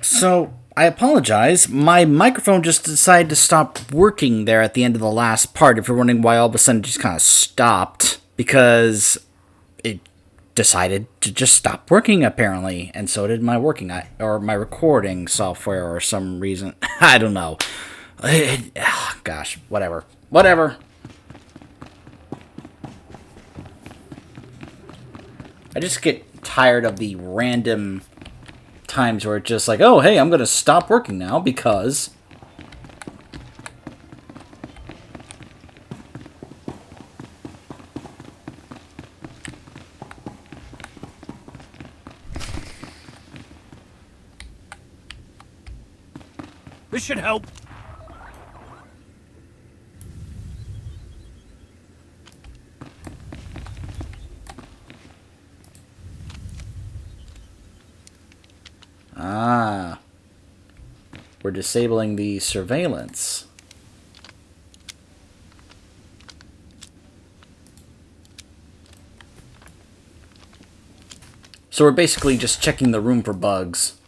So, I apologize. My microphone just decided to stop working there at the end of the last part. If you're wondering why all of a sudden it just kind of stopped, because it decided to just stop working apparently, and so did my or my recording software or some reason. I don't know. Gosh, whatever. Whatever. I just get tired of the random times where it's just like, oh, hey, I'm going to stop working now because... This should help. Ah. We're disabling the surveillance. So we're basically just checking the room for bugs.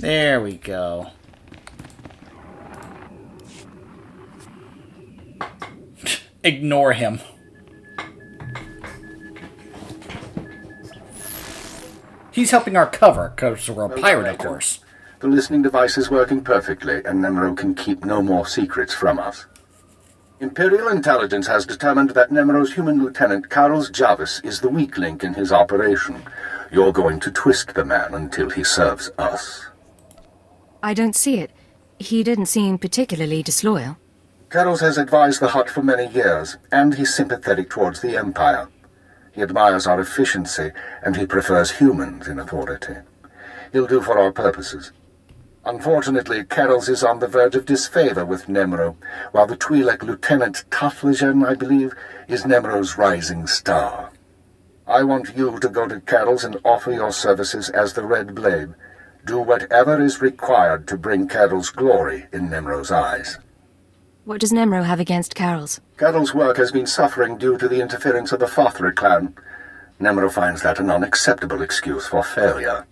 There we go. Ignore him. He's helping our cover, because we're a pirate, of course. The listening device is working perfectly, and Nemro can keep no more secrets from us. Imperial Intelligence has determined that Nemro's human lieutenant, Carlos Jarvis, is the weak link in his operation. You're going to twist the man until he serves us. I don't see it. He didn't seem particularly disloyal. Carlos has advised the Hutt for many years, and he's sympathetic towards the Empire. He admires our efficiency, and he prefers humans in authority. He'll do for our purposes. Unfortunately, Carlos is on the verge of disfavor with Nemro, while the Twi'lek Lieutenant Tafligen, I believe, is Nemro's rising star. I want you to go to Carlos and offer your services as the Red Blade. Do whatever is required to bring Carol's glory in Nemro's eyes. What does Nemro have against Carol's? Carol's work has been suffering due to the interference of the Fothra clan. Nemro finds that an unacceptable excuse for failure.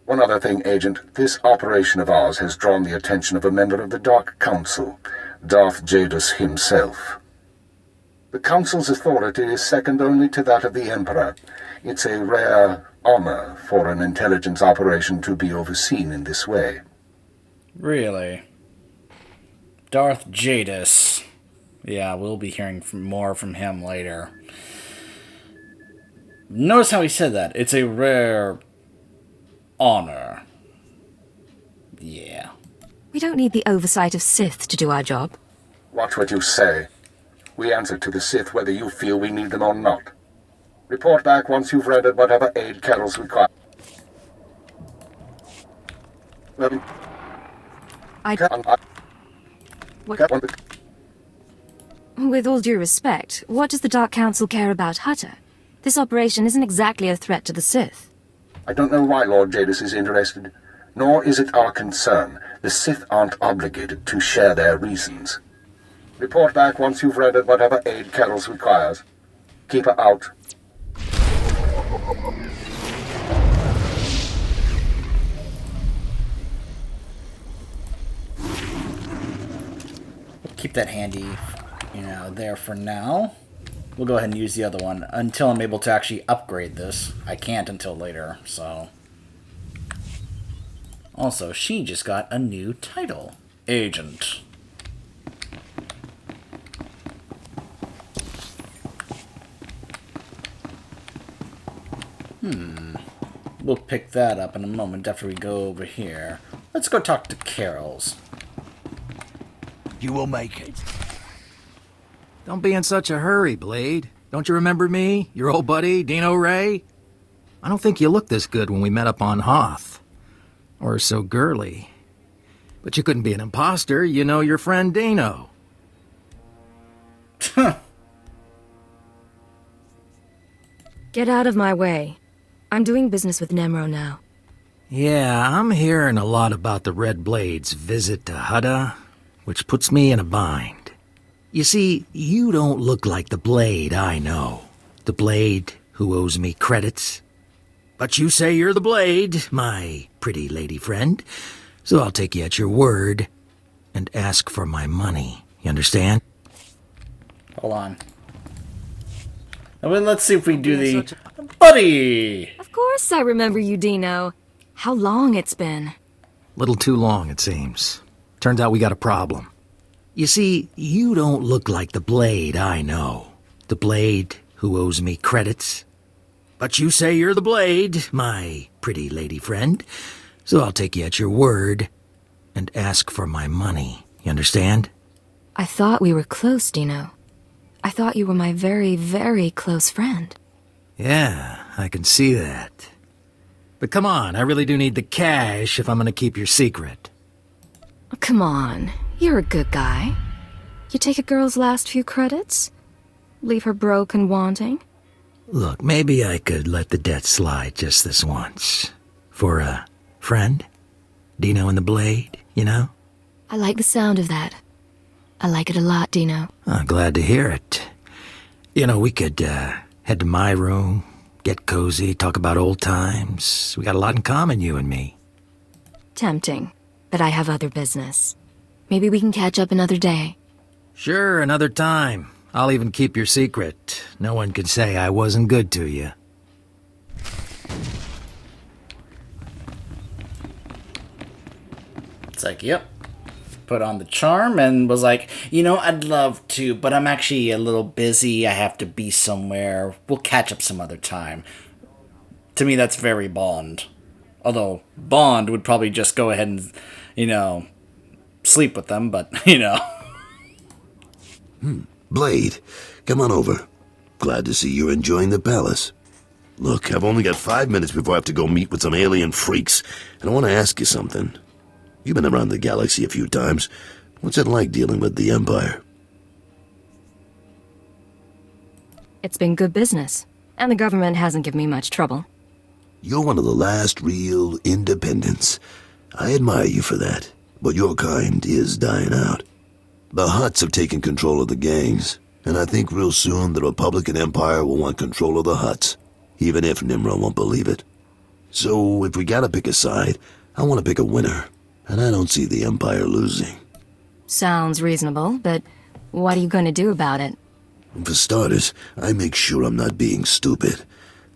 One other thing, Agent. This operation of ours has drawn the attention of a member of the Dark Council, Darth Jadus himself. The Council's authority is second only to that of the Emperor. It's a rare honor for an intelligence operation to be overseen in this way. Really? Darth Jadus. Yeah, we'll be hearing more from him later. Notice how he said that. It's a rare honor. Yeah. We don't need the oversight of Sith to do our job. Watch what you say. We answer to the Sith whether you feel we need them or not. Report back once you've rendered whatever aid Carol's requires. With all due respect, what does the Dark Council care about Hutt? This operation isn't exactly a threat to the Sith. I don't know why Lord Jadus is interested, nor is it our concern. The Sith aren't obligated to share their reasons. Report back once you've rendered whatever aid Carol's requires. Keep her out. Keep that handy, there for now. We'll go ahead and use the other one until I'm able to actually upgrade this. I can't until later, so... Also, she just got a new title. Agent. We'll pick that up in a moment after we go over here. Let's go talk to Carol's. You will make it. Don't be in such a hurry, Blade. Don't you remember me? Your old buddy, Dino Ray? I don't think you looked this good when we met up on Hoth. Or so girly. But you couldn't be an imposter. You know your friend Dino. Get out of my way. I'm doing business with Nemro now. Yeah, I'm hearing a lot about the Red Blade's visit to Hutt, which puts me in a bind. You see, you don't look like the Blade I know. The Blade who owes me credits. But you say you're the Blade, my pretty lady friend, so I'll take you at your word and ask for my money. You understand? Hold on. I mean, let's see if we do the... Buddy! Of course I remember you, Dino. How long it's been. Little too long, it seems. Turns out we got a problem. You see, you don't look like the Blade I know. The Blade who owes me credits. But you say you're the Blade, my pretty lady friend, so I'll take you at your word and ask for my money. You understand? I thought we were close, Dino. I thought you were my very, very close friend. Yeah, I can see that. But come on, I really do need the cash if I'm gonna keep your secret. Oh, come on, you're a good guy. You take a girl's last few credits? Leave her broke and wanting? Look, maybe I could let the debt slide just this once. For a friend? Dino and the Blade, you know? I like the sound of that. I like it a lot, Dino. I'm glad to hear it. You know, we could head to my room, get cozy, talk about old times. We got a lot in common, you and me. Tempting, but I have other business. Maybe we can catch up another day. Sure, another time. I'll even keep your secret. No one can say I wasn't good to you. It's like, yep. Put on the charm and was like, you know, I'd love to, but I'm actually a little busy. I have to be somewhere. We'll catch up some other time. To me, that's very Bond. Although, Bond would probably just go ahead and, you know, sleep with them, but, you know. Blade, come on over. Glad to see you're enjoying the palace. Look, I've only got 5 minutes before I have to go meet with some alien freaks, and I want to ask you something. You've been around the galaxy a few times. What's it like dealing with the Empire? It's been good business, and the government hasn't given me much trouble. You're one of the last real independents. I admire you for that, but your kind is dying out. The Hutts have taken control of the gangs, and I think real soon the Republican Empire will want control of the Hutts, even if Nimro won't believe it. So if we gotta pick a side, I want to pick a winner, and I don't see the Empire losing. Sounds reasonable, but what are you going to do about it? For starters, I make sure I'm not being stupid.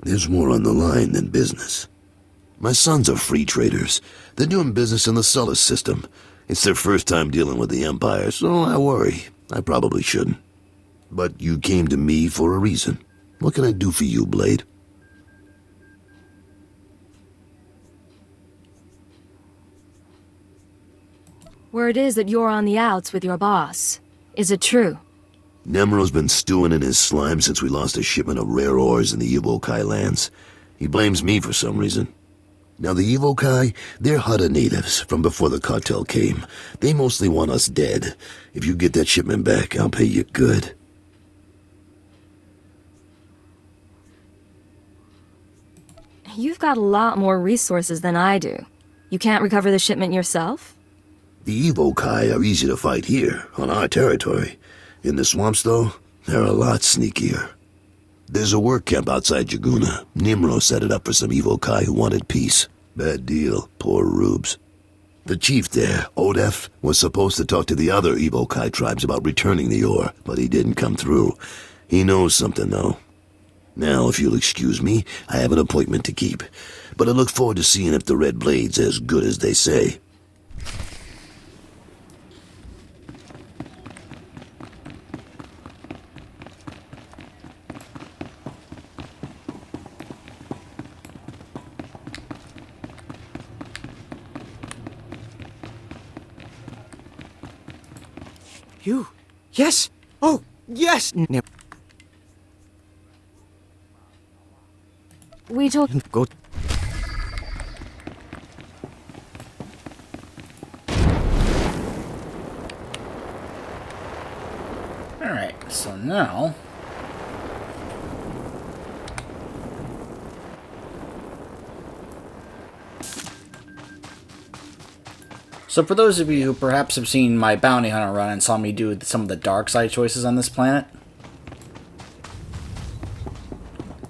There's more on the line than business. My sons are free traders. They're doing business in the solar system. It's their first time dealing with the Empire, so I worry. I probably shouldn't. But you came to me for a reason. What can I do for you, Blade? Word is that you're on the outs with your boss. Is it true? Nemro's been stewing in his slime since we lost a shipment of rare ores in the Evokai lands. He blames me for some reason. Now the Evokai, they're Hutt natives from before the cartel came. They mostly want us dead. If you get that shipment back, I'll pay you good. You've got a lot more resources than I do. You can't recover the shipment yourself? The Evokai are easy to fight here, on our territory. In the swamps, though, they're a lot sneakier. There's a work camp outside Jaguna. Nimro set it up for some Evokai who wanted peace. Bad deal, poor rubes. The chief there, Odef, was supposed to talk to the other Evokai tribes about returning the ore, but he didn't come through. He knows something, though. Now, if you'll excuse me, I have an appointment to keep. But I look forward to seeing if the Red Blade's as good as they say. You? Yes? Oh, yes! We talk. Go. Alright, so now... So for those of you who perhaps have seen my bounty hunter run and saw me do some of the dark side choices on this planet,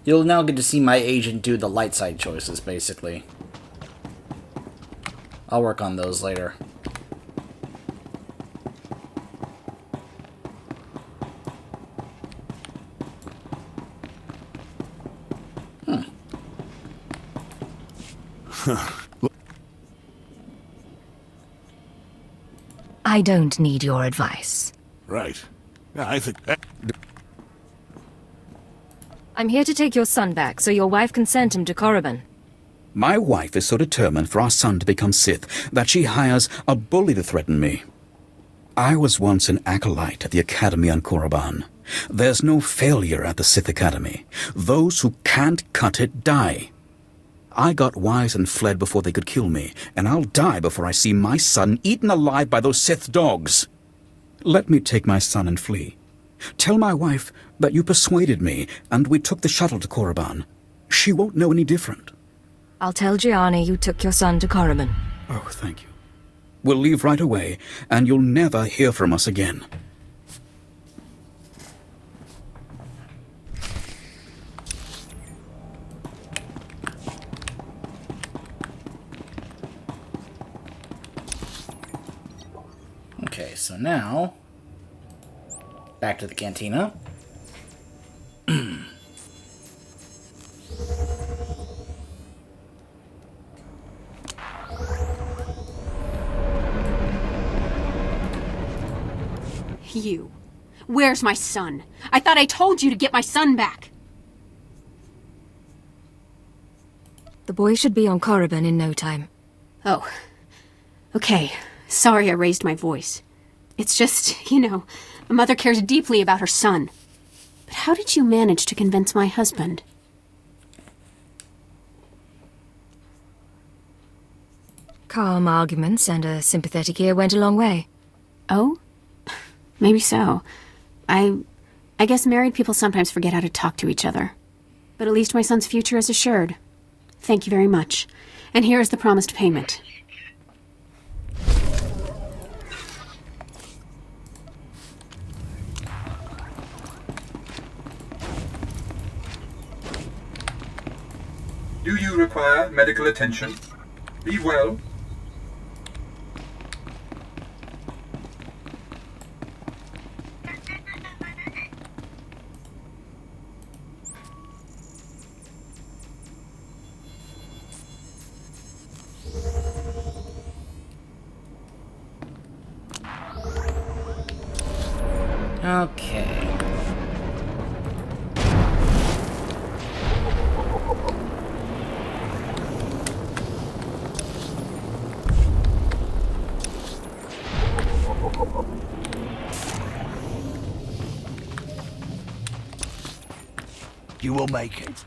you'll now get to see my agent do the light side choices, basically. I'll work on those later. I don't need your advice. Right. Yeah, I think that... I'm here to take your son back so your wife can send him to Korriban. My wife is so determined for our son to become Sith that she hires a bully to threaten me. I was once an acolyte at the Academy on Korriban. There's no failure at the Sith Academy. Those who can't cut it die. I got wise and fled before they could kill me, and I'll die before I see my son eaten alive by those Sith dogs. Let me take my son and flee. Tell my wife that you persuaded me, and we took the shuttle to Korriban. She won't know any different. I'll tell Gianni you took your son to Korriban. Oh, thank you. We'll leave right away, and you'll never hear from us again. Okay, so now... back to the cantina. You. Where's my son? I thought I told you to get my son back. The boy should be on Korriban in no time. Oh. Okay. Sorry I raised my voice. It's just, you know, a mother cares deeply about her son. But how did you manage to convince my husband? Calm arguments and a sympathetic ear went a long way. Oh? Maybe so. I guess married people sometimes forget how to talk to each other. But at least my son's future is assured. Thank you very much. And here is the promised payment. Do you require medical attention? Be well. Okay. You will make it.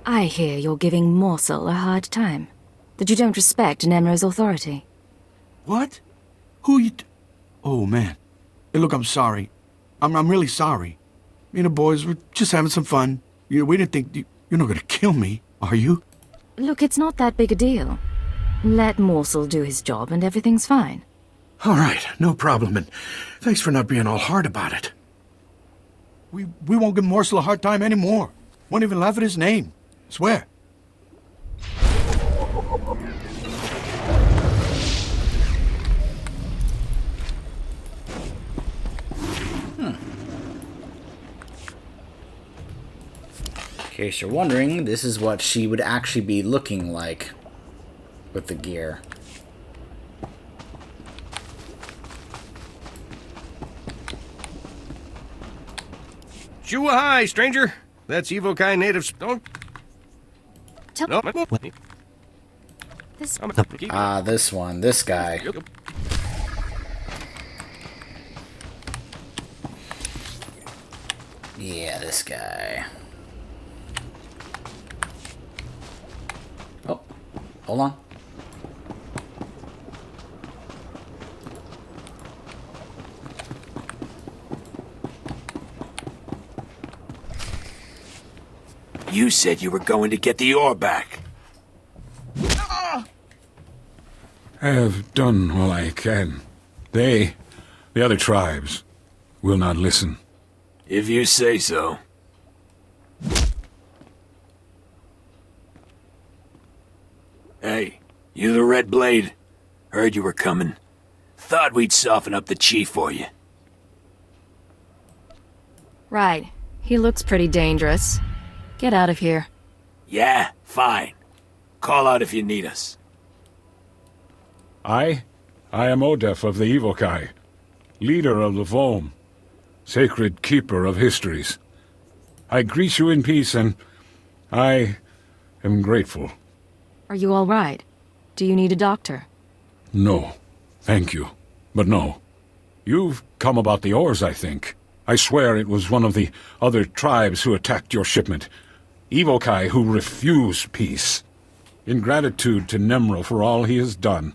I hear you're giving Morsel a hard time. That you don't respect Nemra's authority. What? Who you... Oh, man. Hey, look, I'm sorry. I'm really sorry. Me and the boys were just having some fun. You know, we didn't think... You're not gonna kill me, are you? Look, it's not that big a deal. Let Morsel do his job and everything's fine. All right, no problem, and thanks for not being all hard about it. We won't give Morsel a hard time anymore. Won't even laugh at his name. Swear. In case you're wondering, this is what she would actually be looking like with the gear. Shoo-a-hi, stranger. That's Evokai natives. Don't... Tell- No. This This one. This guy. Yeah, this guy. Oh, hold on. You said you were going to get the ore back. I have done all I can. They, the other tribes, will not listen. If you say so. Hey, you the Red Blade? Heard you were coming. Thought we'd soften up the chief for you. Right. He looks pretty dangerous. Get out of here. Yeah, fine. Call out if you need us. I am Odef of the Evokai, leader of the Vom, sacred keeper of histories. I greet you in peace, and I am grateful. Are you all right? Do you need a doctor? No, thank you, but no. You've come about the ores, I think. I swear it was one of the other tribes who attacked your shipment. Evokai who refuse peace. In gratitude to Nemro for all he has done,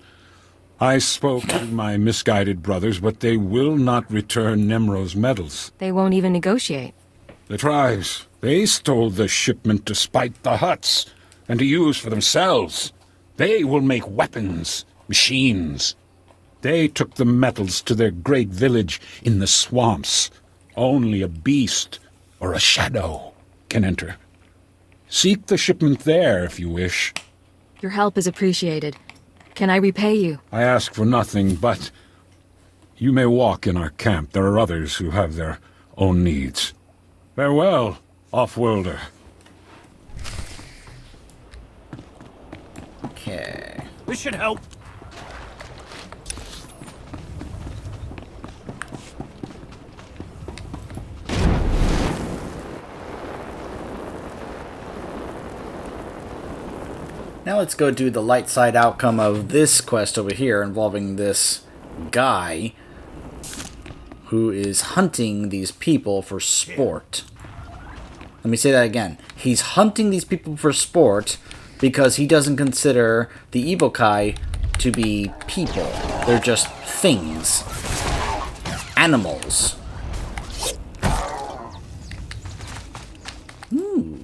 I spoke to my misguided brothers, but they will not return Nemro's medals. They won't even negotiate. The tribes, they stole the shipment to spite the Hutts, and to use for themselves. They will make weapons, machines. They took the metals to their great village in the swamps. Only a beast or a shadow can enter. Seek the shipment there if you wish. Your help is appreciated. Can I repay you? I ask for nothing, but you may walk in our camp. There are others who have their own needs. Farewell, off-worlder. Okay. This should help. Now let's go do the light side outcome of this quest over here involving this guy who is hunting these people for sport. Let me say that again. He's hunting these people for sport because he doesn't consider the Evokai to be people. They're just things. Animals. Ooh.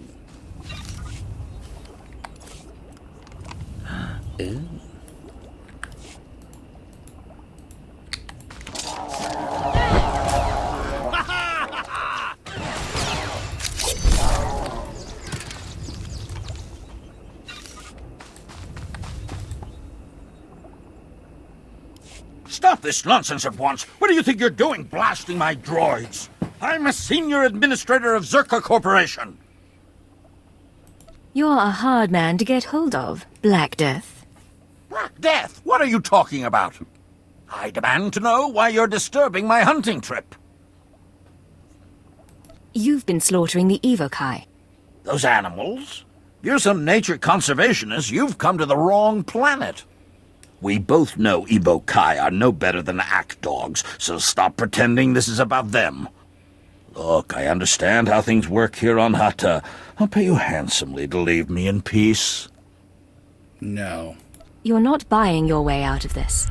Ooh. Stop this nonsense at once. What do you think you're doing, blasting my droids? I'm a senior administrator of Zerka Corporation. You're a hard man to get hold of, Black Death. Black Death? What are you talking about? I demand to know why you're disturbing my hunting trip. You've been slaughtering the Evokai. Those animals? If you're some nature conservationist, you've come to the wrong planet. We both know Evokai are no better than act dogs, so stop pretending this is about them. Look, I understand how things work here on Hutt. I'll pay you handsomely to leave me in peace. No. You're not buying your way out of this.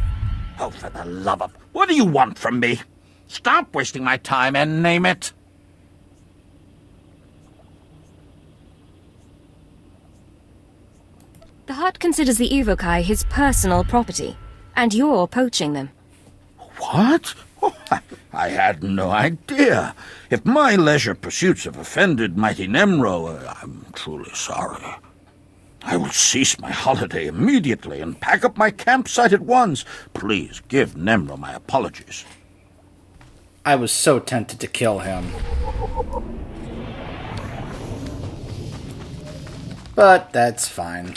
Oh, for the love of... What do you want from me? Stop wasting my time and name it. The Hutt considers the Evokai his personal property, and you're poaching them. What? Oh, I had no idea. If my leisure pursuits have offended mighty Nemro, I'm truly sorry. I will cease my holiday immediately and pack up my campsite at once. Please give Nemro my apologies. I was so tempted to kill him. But that's fine.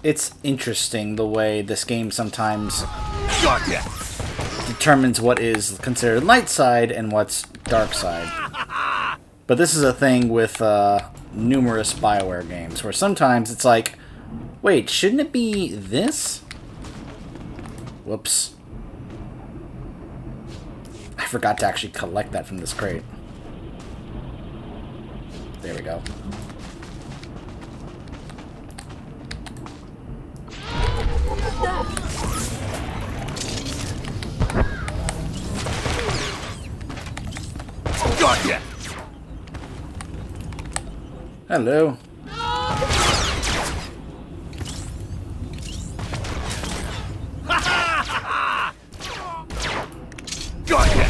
It's interesting the way this game sometimes determines what is considered light side and what's dark side. But this is a thing with numerous BioWare games, where sometimes it's like, wait, shouldn't it be this? Whoops. I forgot to actually collect that from this crate. There we go. Got ya! Hello. Got ya!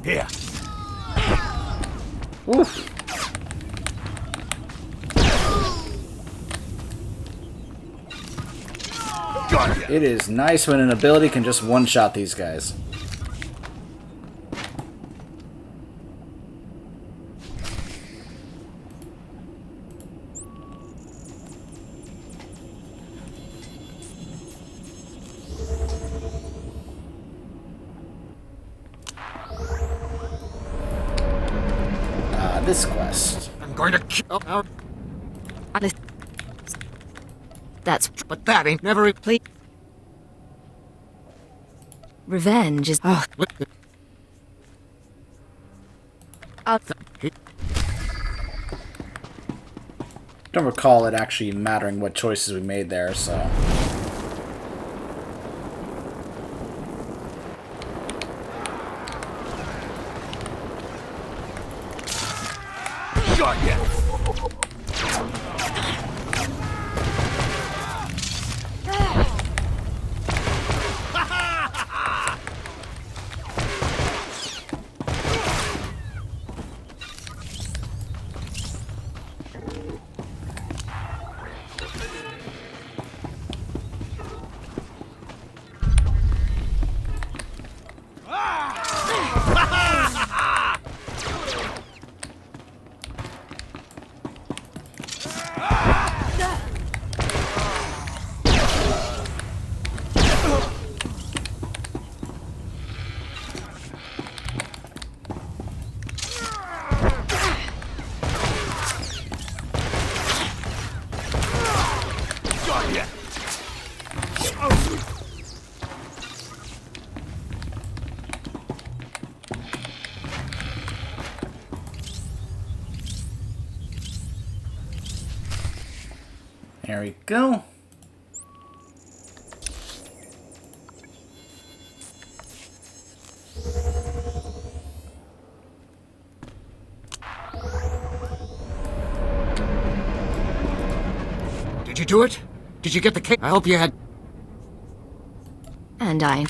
Here. Oof. It is nice when an ability can just one-shot these guys. This quest. I'm going to kill. That's... But that ain't never replete. Revenge is... Oh. Don't recall it actually mattering what choices we made there, so... Got ya! There we go. Did you do it? Did you get the cake? I hope you had... And I...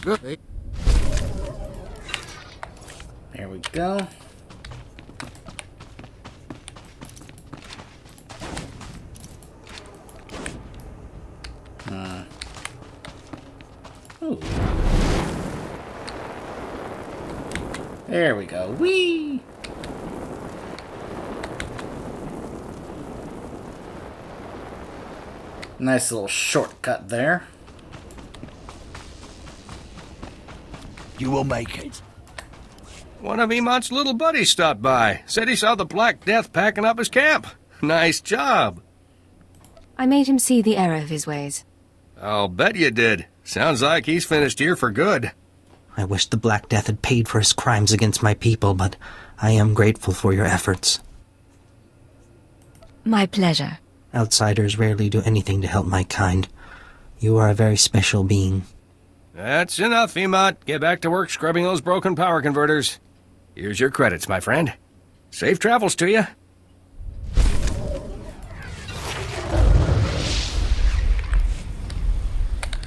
There we go. Ooh. There we go. Whee! Nice little shortcut there. You will make it. One of Emot's little buddies stopped by. Said he saw the Black Death packing up his camp. Nice job. I made him see the error of his ways. I'll bet you did. Sounds like he's finished here for good. I wish the Black Death had paid for his crimes against my people, but I am grateful for your efforts. My pleasure. Outsiders rarely do anything to help my kind. You are a very special being. That's enough, Emot. Get back to work scrubbing those broken power converters. Here's your credits, my friend. Safe travels to you.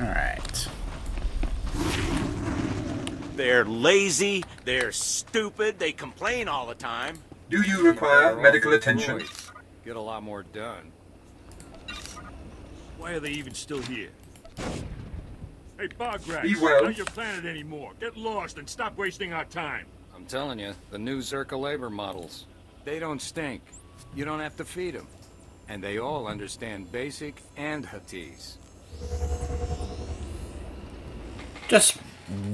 Alright. They're lazy, they're stupid, they complain all the time. Do you require medical attention? Get a lot more done. Why are they even still here? Hey, Bograts, Be well. not your planet anymore. Get lost and stop wasting our time. I'm telling you, the new Zerka labor models, they don't stink. You don't have to feed them. And they all understand basic and Huttese. Just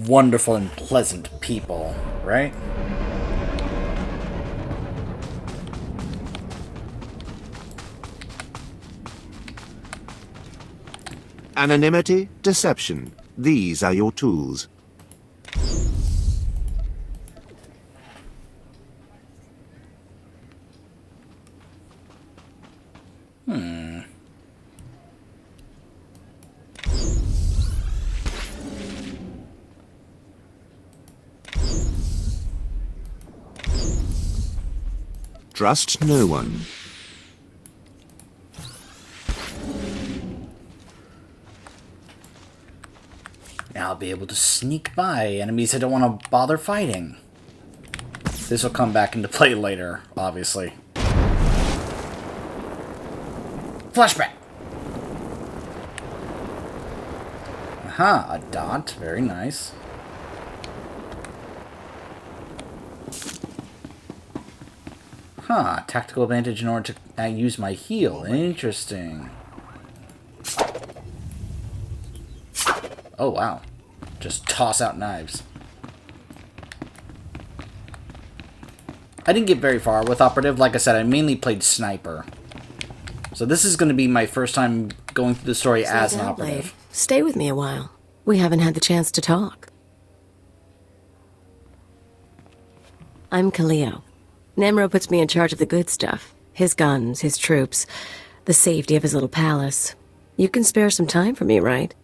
wonderful and pleasant people, right? Anonymity, deception. These are your tools. Trust no one. Now I'll be able to sneak by enemies I don't want to bother fighting. This will come back into play later, obviously. Flashback! Aha, a dot. Very nice. Huh, tactical advantage in order to use my heal. Interesting. Oh, wow. Just toss out knives. I didn't get very far with Operative. Like I said, I mainly played Sniper. So this is going to be my first time going through the story as an Operative. Stay with me a while. We haven't had the chance to talk. I'm Kaleo. Nemro puts me in charge of the good stuff. His guns, his troops, the safety of his little palace. You can spare some time for me, right?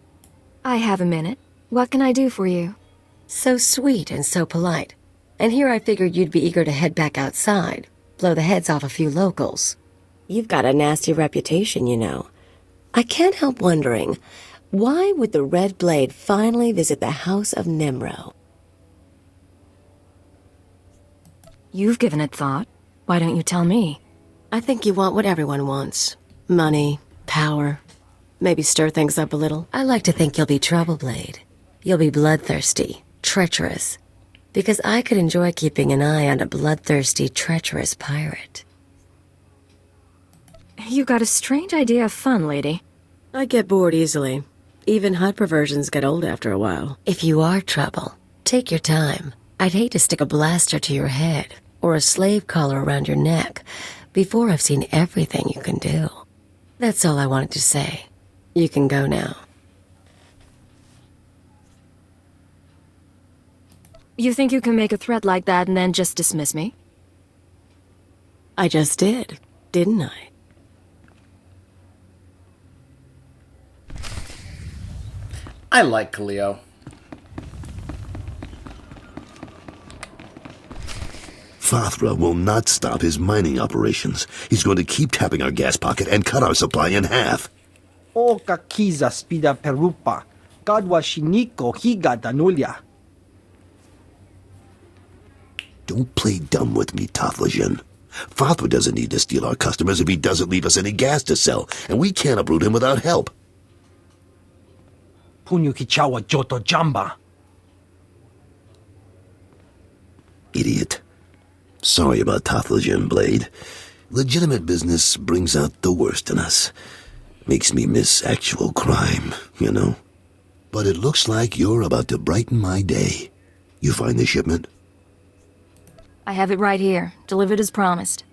I have a minute. What can I do for you? So sweet and so polite. And here I figured you'd be eager to head back outside, blow the heads off a few locals. You've got a nasty reputation, you know. I can't help wondering, why would the Red Blade finally visit the House of Nemro? You've given it thought. Why don't you tell me? I think you want what everyone wants. Money, power, maybe stir things up a little. I like to think you'll be Troubleblade. You'll be bloodthirsty, treacherous. Because I could enjoy keeping an eye on a bloodthirsty, treacherous pirate. You got a strange idea of fun, lady. I get bored easily. Even Hutt perversions get old after a while. If you are trouble, take your time. I'd hate to stick a blaster to your head or a slave collar around your neck before I've seen everything you can do. That's all I wanted to say. You can go now. You think you can make a threat like that and then just dismiss me? I just did, didn't I? I like Kaleo. Fathra will not stop his mining operations. He's going to keep tapping our gas pocket and cut our supply in half. O kakiza spida perupa, gadwa shiniko higa danulia. Don't play dumb with me, Tothlajan. Fathra doesn't need to steal our customers if he doesn't leave us any gas to sell, and we can't uproot him without help. Punyu kichawa joto jamba. Idiot. Sorry about Tothlajan, Blade. Legitimate business brings out the worst in us. Makes me miss actual crime, you know? But it looks like you're about to brighten my day. You find the shipment? I have it right here, delivered as promised.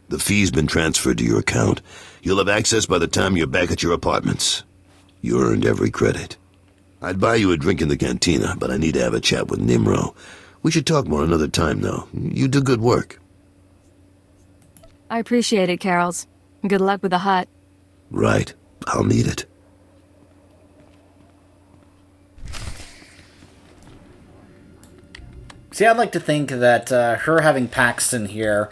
The fee's been transferred to your account. You'll have access by the time you're back at your apartments. You earned every credit. I'd buy you a drink in the cantina, but I need to have a chat with Nimro. We should talk more another time, though. You do good work. I appreciate it, Carols. Good luck with the Hutt. Right. I'll need it. See, I'd like to think that her having Paxton here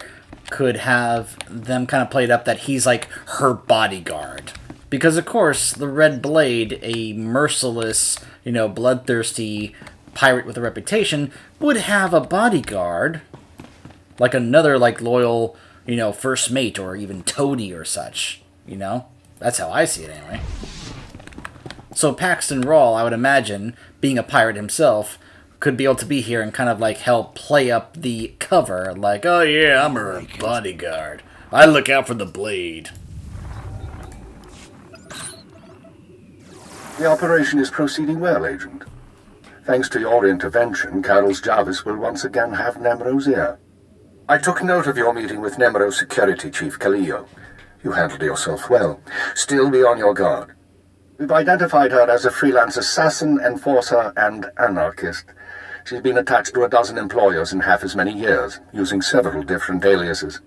could have them kind of played up that he's like her bodyguard. Because, of course, the Red Blade, a merciless, bloodthirsty pirate with a reputation, would have a bodyguard. Like another, loyal, first mate or even toady or such. That's how I see it, anyway. So Paxton Rawl, I would imagine, being a pirate himself, could be able to be here and kind of like help play up the cover. Like, oh yeah, I'm her bodyguard. I look out for the blade. The operation is proceeding well, Agent. Thanks to your intervention, Carol's Jarvis will once again have Nemro's ear. I took note of your meeting with Nemro's security chief, Kaleo. You handled yourself well. Still be on your guard. We've identified her as a freelance assassin, enforcer, and anarchist. She's been attached to a dozen employers in half as many years, using several different aliases.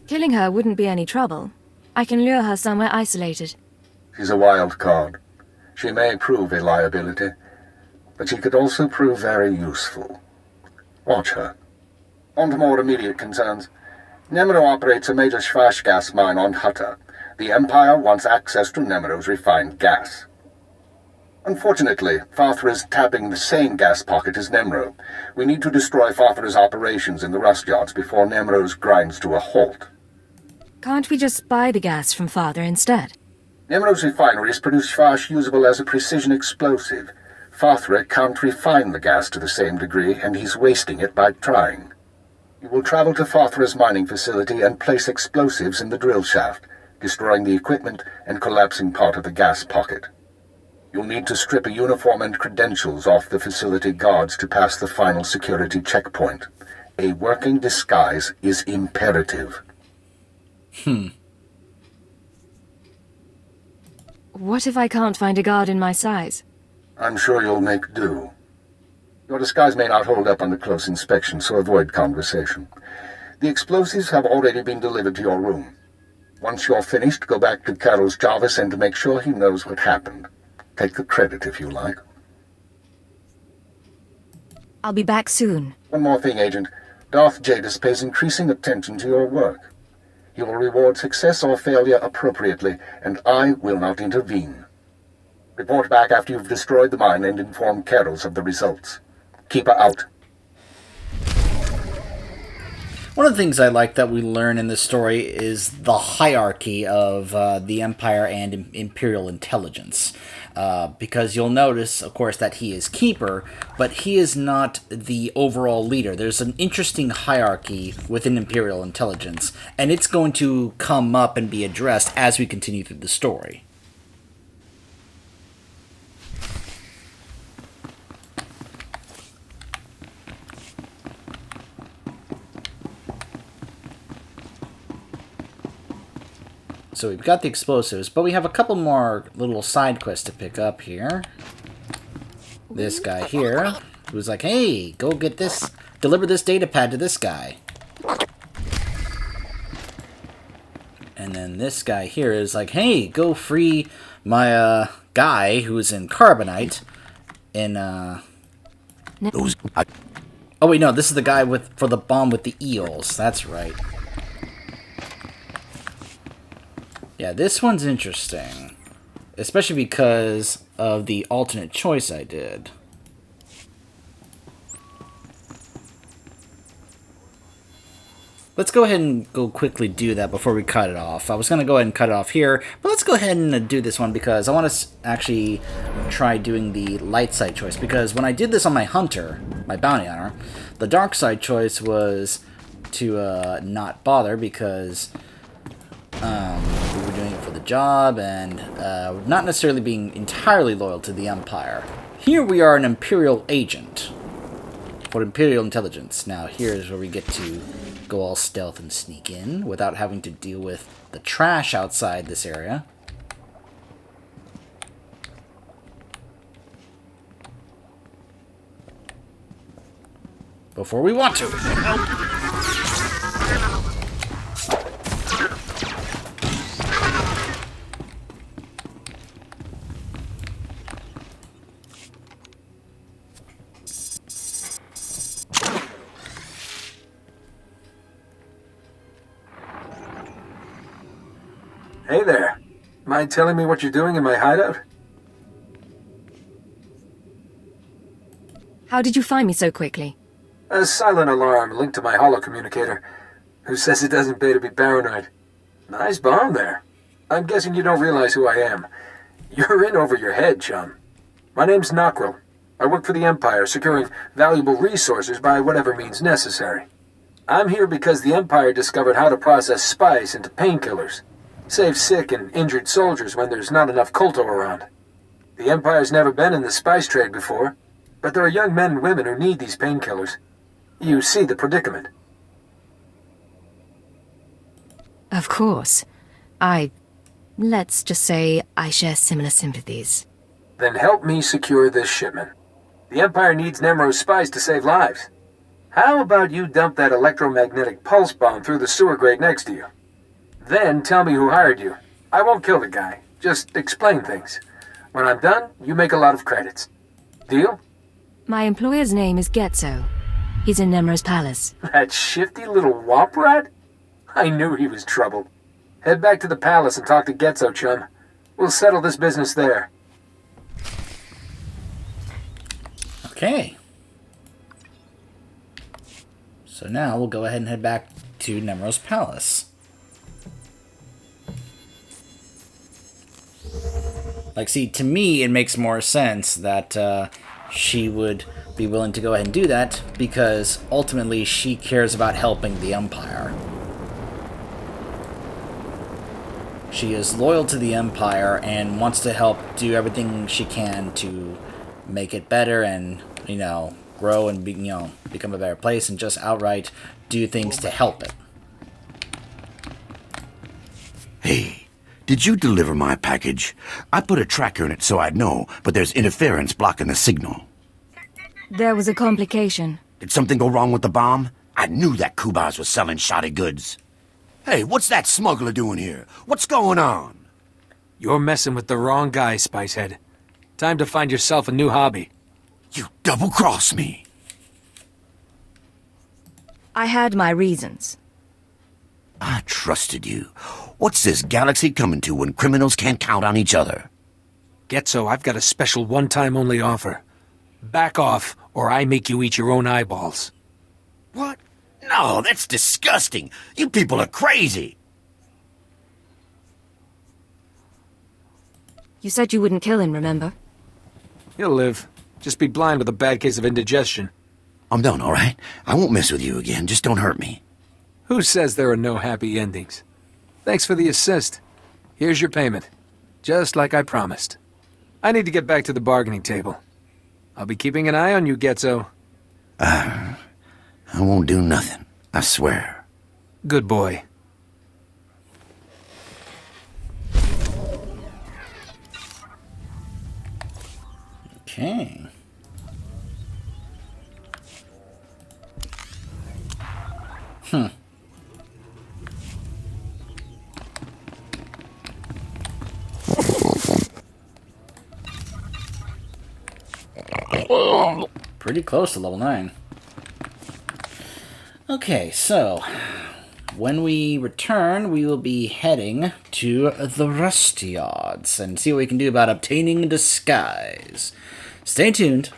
Killing her wouldn't be any trouble. I can lure her somewhere isolated. She's a wild card. She may prove a liability, but she could also prove very useful. Watch her. On to more immediate concerns. Nemro operates a major Schwash gas mine on Hutt. The Empire wants access to Nemro's refined gas. Unfortunately, Farthra is tapping the same gas pocket as Nemro. We need to destroy Farthra's operations in the rust yards before Nemro's grinds to a halt. Can't we just buy the gas from Father instead? Nemro's refineries produce Schwash usable as a precision explosive. Farthra can't refine the gas to the same degree, and he's wasting it by trying. You will travel to Farthra's mining facility and place explosives in the drill shaft, destroying the equipment and collapsing part of the gas pocket. You'll need to strip a uniform and credentials off the facility guards to pass the final security checkpoint. A working disguise is imperative. What if I can't find a guard in my size? I'm sure you'll make do. Your disguise may not hold up under close inspection, so avoid conversation. The explosives have already been delivered to your room. Once you're finished, go back to Carol's Jarvis and make sure he knows what happened. Take the credit if you like. I'll be back soon. One more thing, Agent. Darth Jadis pays increasing attention to your work. He will reward success or failure appropriately, and I will not intervene. Report back after you've destroyed the mine and inform Carol's of the results. Keep her out. One of the things I like that we learn in this story is the hierarchy of the Empire and Imperial intelligence. Because you'll notice, of course, that he is Keeper, but he is not the overall leader. There's an interesting hierarchy within Imperial intelligence, and it's going to come up and be addressed as we continue through the story. So we've got the explosives, but we have a couple more little side quests to pick up here. This guy here, who's like, hey, go get this, deliver this data pad to this guy. And then this guy here is like, hey, go free my guy who's in Carbonite in oh wait, no, this is the guy for the bomb with the eels. That's right. Yeah, this one's interesting, especially because of the alternate choice I did. Let's go ahead and go quickly do that before we cut it off. I was going to go ahead and cut it off here, but let's go ahead and do this one because I want to actually try doing the light side choice, because when I did this on my hunter, my bounty hunter, the dark side choice was to not bother because we were doing it for the job and not necessarily being entirely loyal to the Empire. Here we are an Imperial agent for Imperial intelligence. Now here's where we get to go all stealth and sneak in without having to deal with the trash outside this area. Before we want to. Hey there. Mind telling me what you're doing in my hideout? How did you find me so quickly? A silent alarm linked to my holocommunicator. Who says it doesn't pay to be paranoid? Nice bomb there. I'm guessing you don't realize who I am. You're in over your head, chum. My name's Nockrell. I work for the Empire, securing valuable resources by whatever means necessary. I'm here because the Empire discovered how to process spice into painkillers. Save sick and injured soldiers when there's not enough Kolto around. The Empire's never been in the spice trade before, but there are young men and women who need these painkillers. You see the predicament. Of course. Let's just say I share similar sympathies. Then help me secure this shipment. The Empire needs Nemro's spice to save lives. How about you dump that electromagnetic pulse bomb through the sewer grate next to you? Then tell me who hired you. I won't kill the guy. Just explain things. When I'm done, you make a lot of credits. Deal? My employer's name is Getzo. He's in Nemro's palace. That shifty little womp rat? I knew he was trouble. Head back to the palace and talk to Getzo, chum. We'll settle this business there. Okay. So now we'll go ahead and head back to Nemro's palace. Like, see, to me, it makes more sense that she would be willing to go ahead and do that, because ultimately she cares about helping the Empire. She is loyal to the Empire and wants to help do everything she can to make it better and, you know, grow and become a better place, and just outright do things to help it. Hey, did you deliver my package? I put a tracker in it so I'd know, but there's interference blocking the signal. There was a complication. Did something go wrong with the bomb? I knew that Kubas was selling shoddy goods. Hey, what's that smuggler doing here? What's going on? You're messing with the wrong guy, Spicehead. Time to find yourself a new hobby. You double-crossed me. I had my reasons. I trusted you. What's this galaxy coming to when criminals can't count on each other? Getzo, I've got a special one-time only offer. Back off, or I make you eat your own eyeballs. What? No, that's disgusting. You people are crazy. You said you wouldn't kill him, remember? He'll live. Just be blind with a bad case of indigestion. I'm done, all right? I won't mess with you again. Just don't hurt me. Who says there are no happy endings? Thanks for the assist. Here's your payment. Just like I promised. I need to get back to the bargaining table. I'll be keeping an eye on you, Getzo. I won't do nothing. I swear. Good boy. Okay. Pretty close to level 9. Okay, so when we return, we will be heading to the Rust Yards and see what we can do about obtaining disguise. Stay tuned.